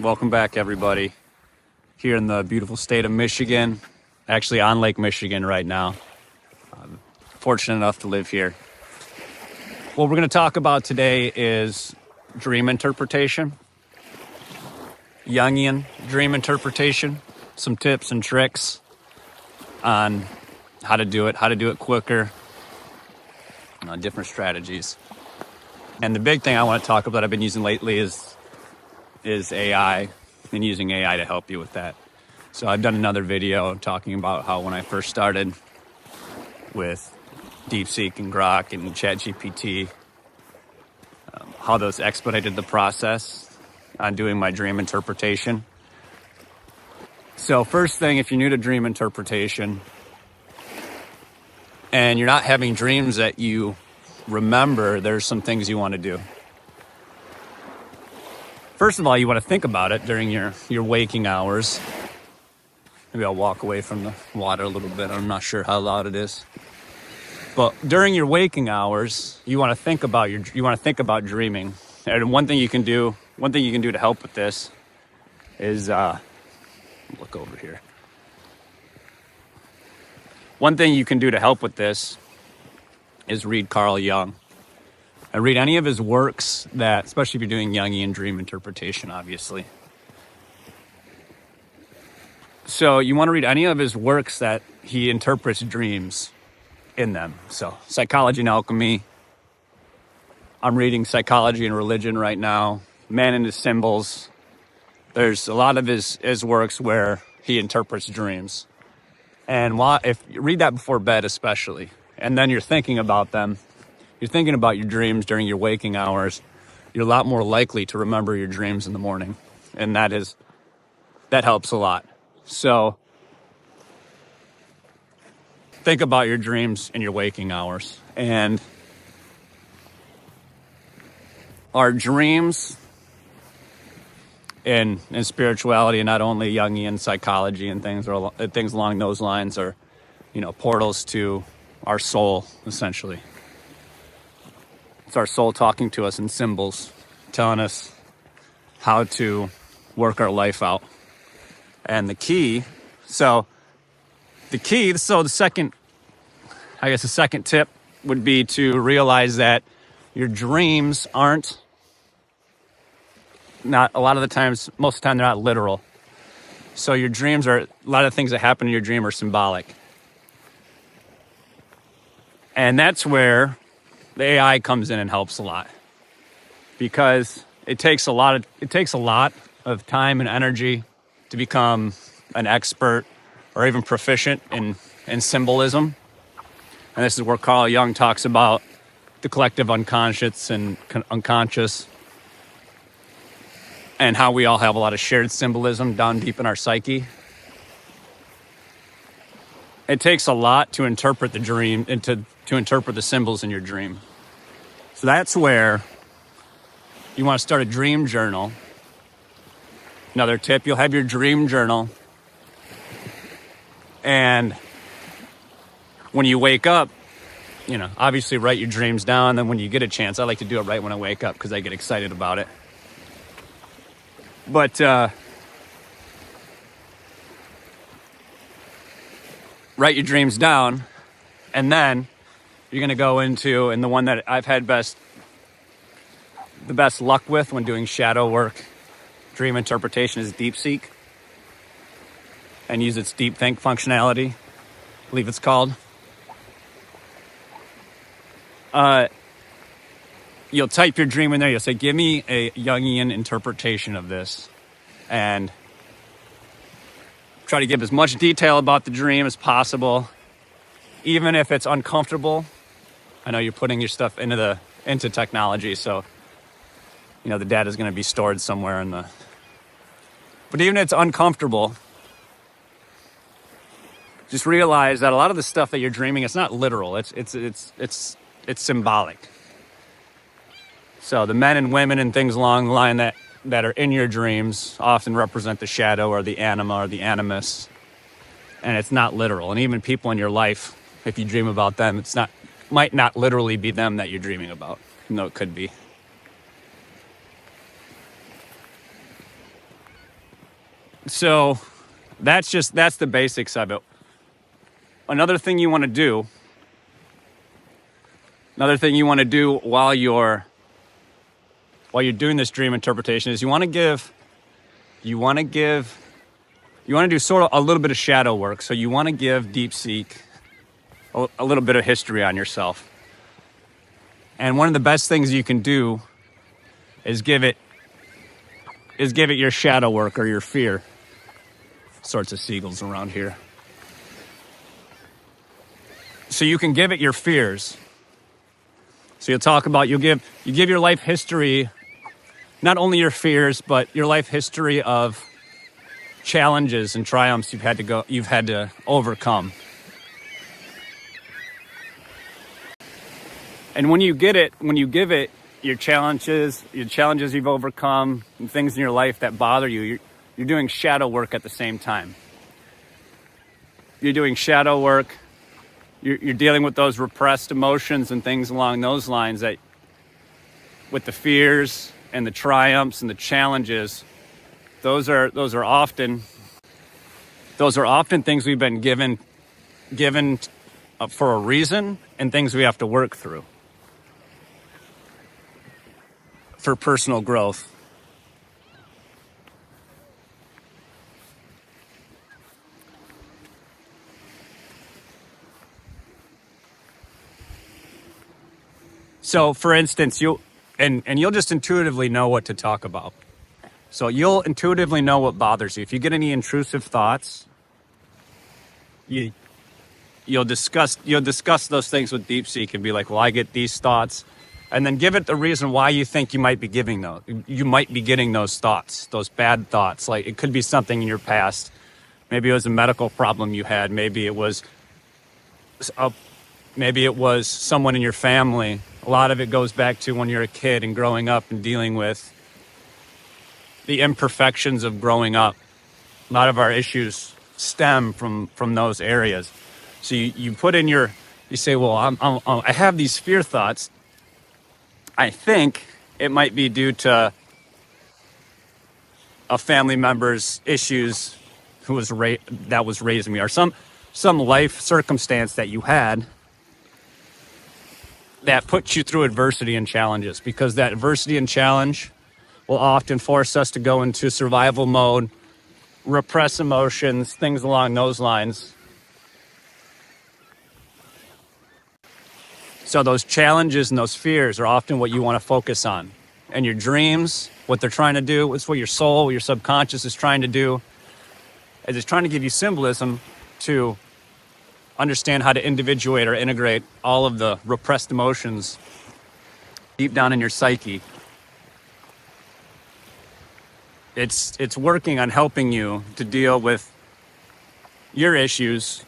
Welcome back, everybody. Here in the beautiful state of Michigan, actually on Lake Michigan right now. I'm fortunate enough to live here. What we're going to talk about today is dream interpretation, Jungian dream interpretation, some tips and tricks on how to do it quicker, different strategies. And the big thing I want to talk about I've been using lately is AI, and using AI to help you with that. So I've done another video talking about how when I first started with DeepSeek and Grok and ChatGPT, how those expedited the process on doing my dream interpretation. So first thing, if you're new to dream interpretation and you're not having dreams that you remember, there's some things you want to do. First of all, you want to think about it during your waking hours. Maybe I'll walk away from the water a little bit. I'm not sure how loud it is. But during your waking hours, you want to think about dreaming. And one thing you can do to help with this is look over here. One thing you can do to help with this is read Carl Jung. And read any of his works that, especially if you're doing Jungian dream interpretation, obviously. So you want to read any of his works that he interprets dreams in them. So Psychology and Alchemy. I'm reading Psychology and Religion right now. Man and His Symbols. There's a lot of his works where he interprets dreams. And if you read that before bed especially, and then you're thinking about them, you're thinking about your dreams during your waking hours, you're a lot more likely to remember your dreams in the morning. And that helps a lot. So think about your dreams in your waking hours. And our dreams in spirituality, and not only Jungian psychology and things along those lines, are, portals to our soul, essentially. It's our soul talking to us in symbols, telling us how to work our life out. And the second tip would be to realize that your dreams most of the time, they're not literal. So your dreams a lot of things that happen in your dream are symbolic. And that's where the AI comes in and helps a lot, because it takes a lot of time and energy to become an expert or even proficient in symbolism. And this is where Carl Jung talks about the collective unconscious and unconscious, and how we all have a lot of shared symbolism down deep in our psyche. It takes a lot to interpret the dream and to interpret the symbols in your dream. So that's where you want to start a dream journal. Another tip, you'll have your dream journal. And when you wake up, obviously write your dreams down. Then when you get a chance, I like to do it right when I wake up because I get excited about it. But write your dreams down, and then you're going to go into, and the one that I've had the best luck with when doing shadow work, dream interpretation, is DeepSeek, and use its deep think functionality, I believe it's called. You'll type your dream in there. You'll say, give me a Jungian interpretation of this, and try to give as much detail about the dream as possible, even if it's uncomfortable. I know you're putting your stuff into technology, so the data is going to be stored somewhere but even if it's uncomfortable, just realize that a lot of the stuff that you're dreaming, it's not literal. It's symbolic. So the men and women and things along the line that are in your dreams often represent the shadow or the anima or the animus, and it's not literal. And even people in your life, if you dream about them, might not literally be them that you're dreaming about. No, it could be. So that's the basics of it. Another thing you want to do while you're doing this dream interpretation is you want to do sort of a little bit of shadow work. So you want to give DeepSeek a little bit of history on yourself. And one of the best things you can do is give it your shadow work or your fear. Sorts of seagulls around here. So you can give it your fears. So you give your life history, not only your fears, but your life history of challenges and triumphs you've had to overcome. And when you give it your challenges you've overcome, and things in your life that bother you, you're doing shadow work at the same time. You're doing shadow work. You're dealing with those repressed emotions and things along those lines, that with the fears and the triumphs and the challenges, those are often things we've been given for a reason, and things we have to work through for personal growth. So, for instance, you'll just intuitively know what to talk about. So you'll intuitively know what bothers you. If you get any intrusive thoughts, you'll discuss those things with DeepSeek and be like, well, I get these thoughts, and then give it the reason why you think you might be getting those thoughts, those bad thoughts. Like, it could be something in your past. Maybe it was a medical problem you had. Maybe it was someone in your family. A lot of it goes back to when you're a kid and growing up and dealing with the imperfections of growing up. A lot of our issues stem from those areas. So you say, well, I have these fear thoughts. I think it might be due to a family member's issues that was raising me, or some life circumstance that you had that puts you through adversity and challenges, because that adversity and challenge will often force us to go into survival mode, repress emotions, things along those lines. So those challenges and those fears are often what you want to focus on. And your dreams, what they're trying to do, it's what your soul, your subconscious is trying to do, is it's trying to give you symbolism to understand how to individuate or integrate all of the repressed emotions deep down in your psyche. It's working on helping you to deal with your issues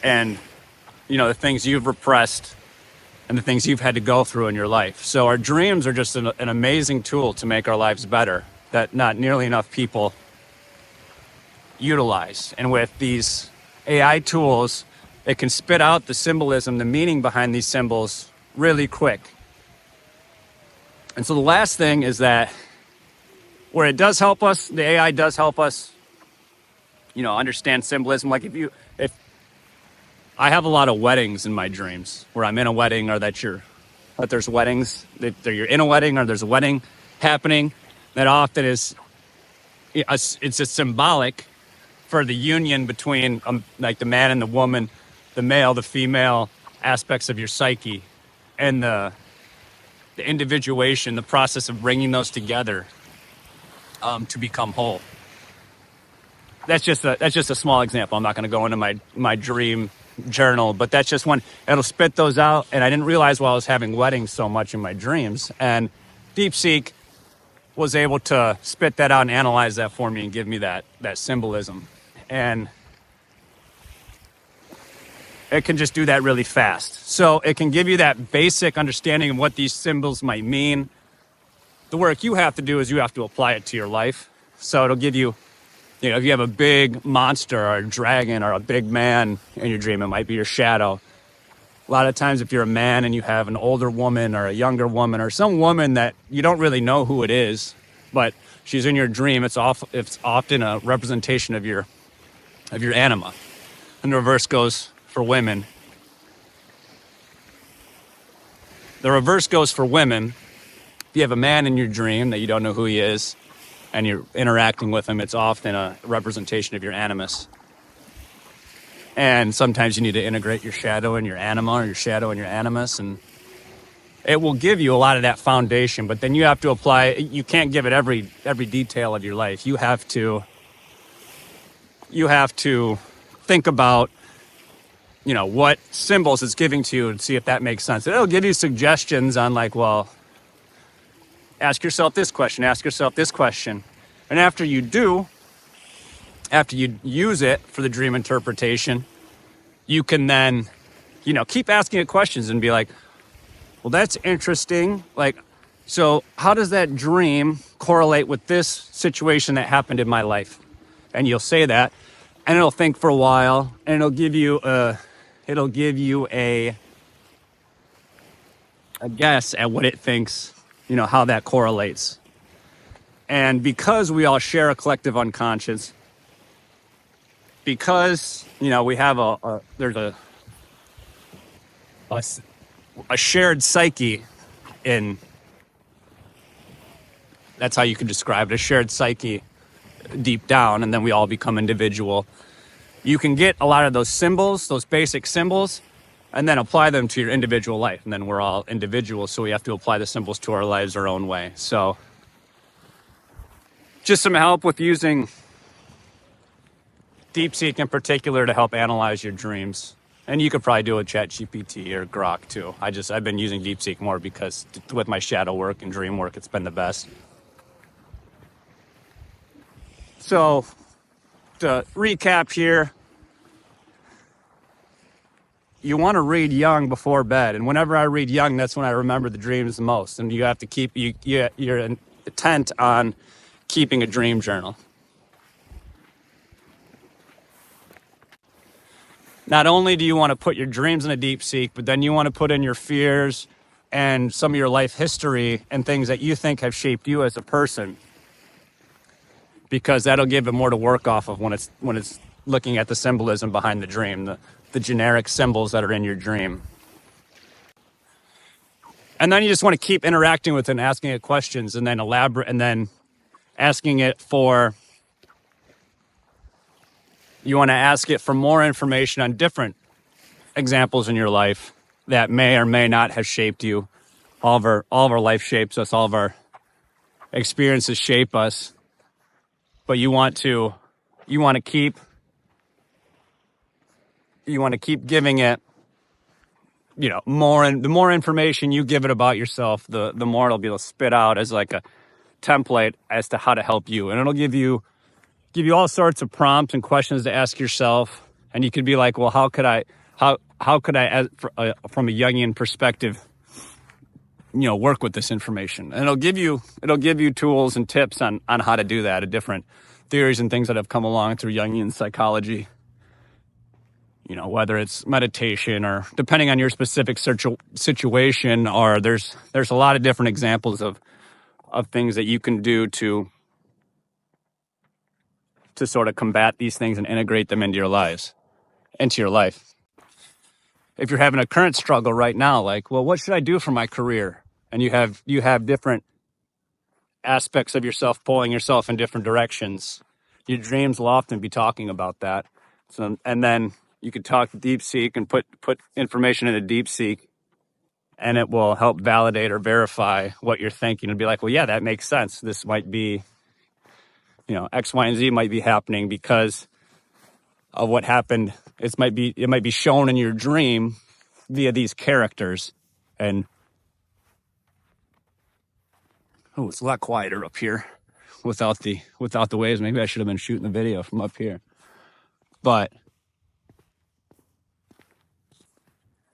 and, the things you've repressed and the things you've had to go through in your life. So our dreams are just an amazing tool to make our lives better that not nearly enough people utilize. And with these AI tools, it can spit out the symbolism, the meaning behind these symbols really quick. And so the last thing is that where it does help us, the AI does help us, understand symbolism. Like if I have a lot of weddings in my dreams where I'm in a wedding, or that there's weddings, that you're in a wedding or there's a wedding happening, that often it's a symbolic for the union between like the man and the woman, the male, the female aspects of your psyche, and the individuation, the process of bringing those together to become whole. That's just a small example. I'm not going to go into my dream journal, but that's just one. It'll spit those out, and I didn't realize while I was having weddings so much in my dreams, and DeepSeek was able to spit that out and analyze that for me and give me that symbolism. And it can just do that really fast. So it can give you that basic understanding of what these symbols might mean. The work you have to do is you have to apply it to your life. So it'll give you, if you have a big monster or a dragon or a big man in your dream, it might be your shadow. A lot of times if you're a man and you have an older woman or a younger woman or some woman that you don't really know who it is, but she's in your dream. It's often a representation of your anima. And the reverse goes for women. The reverse goes for women. If you have a man in your dream that you don't know who he is and you're interacting with him, it's often a representation of your animus. And sometimes you need to integrate your shadow and your anima, or your shadow and your animus, and it will give you a lot of that foundation. But then you have to apply. You can't give it every detail of your life. You have to think about, what symbols it's giving to you and see if that makes sense. It'll give you suggestions on like, well, ask yourself this question, ask yourself this question. And after you use it for the dream interpretation, you can then, keep asking it questions and be like, well, that's interesting. Like, so how does that dream correlate with this situation that happened in my life? And you'll say that, and it'll think for a while, and it'll give you a guess at what it thinks, how that correlates. And because we all share a collective unconscious, because, we have there's a shared psyche that's how you could describe it, a shared psyche deep down, and then we all become individual. You can get a lot of those symbols, those basic symbols, and then apply them to your individual life. And then we're all individuals, so we have to apply the symbols to our lives our own way. So just some help with using DeepSeek in particular to help analyze your dreams. And you could probably do it with ChatGPT or Grok too. I've been using DeepSeek more because with my shadow work and dream work, it's been the best. So to recap here, you want to read Jung before bed. And whenever I read Jung, that's when I remember the dreams the most. And you have to keep, you're intent on keeping a dream journal. Not only do you want to put your dreams in a DeepSeek, but then you want to put in your fears and some of your life history and things that you think have shaped you as a person, because that'll give it more to work off of when it's looking at the symbolism behind the dream, the generic symbols that are in your dream. And then you just want to keep interacting with it and asking it questions, and then elaborate, and then asking it for, you want to ask it for more information on different examples in your life that may or may not have shaped you. All of our life shapes us, all of our experiences shape us. But you want to keep giving it, more, and the more information you give it about yourself, the more it'll be able to spit out as like a template as to how to help you. And it'll give you all sorts of prompts and questions to ask yourself. And you could be like, well, how could I, from a Jungian perspective, work with this information? And it'll give you tools and tips on how to do that, different theories and things that have come along through Jungian psychology. Whether it's meditation or depending on your specific situation, or there's a lot of different examples of things that you can do to sort of combat these things and integrate them into your life. If you're having a current struggle right now, like, well, what should I do for my career? And you have different aspects of yourself pulling yourself in different directions. Your dreams will often be talking about that. So, and then you could talk to DeepSeek and put information into DeepSeek, and it will help validate or verify what you're thinking and be like, well, yeah, that makes sense. This might be, X, Y, and Z might be happening because of what happened. It might be shown in your dream via these characters. And it's a lot quieter up here without the waves. Maybe I should have been shooting the video from up here. But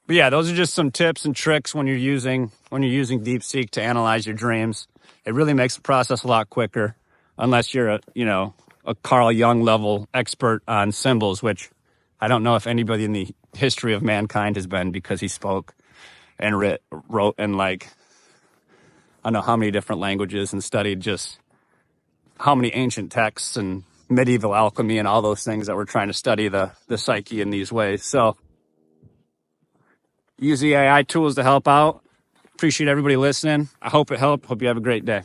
yeah, those are just some tips and tricks when you're using DeepSeek to analyze your dreams. It really makes the process a lot quicker, unless you're a Carl Jung level expert on symbols, which I don't know if anybody in the history of mankind has been, because he spoke and wrote in like, I don't know how many different languages and studied just how many ancient texts and medieval alchemy and all those things that we're trying to study the psyche in these ways. So use the AI tools to help out. Appreciate everybody listening. I hope it helped. Hope you have a great day.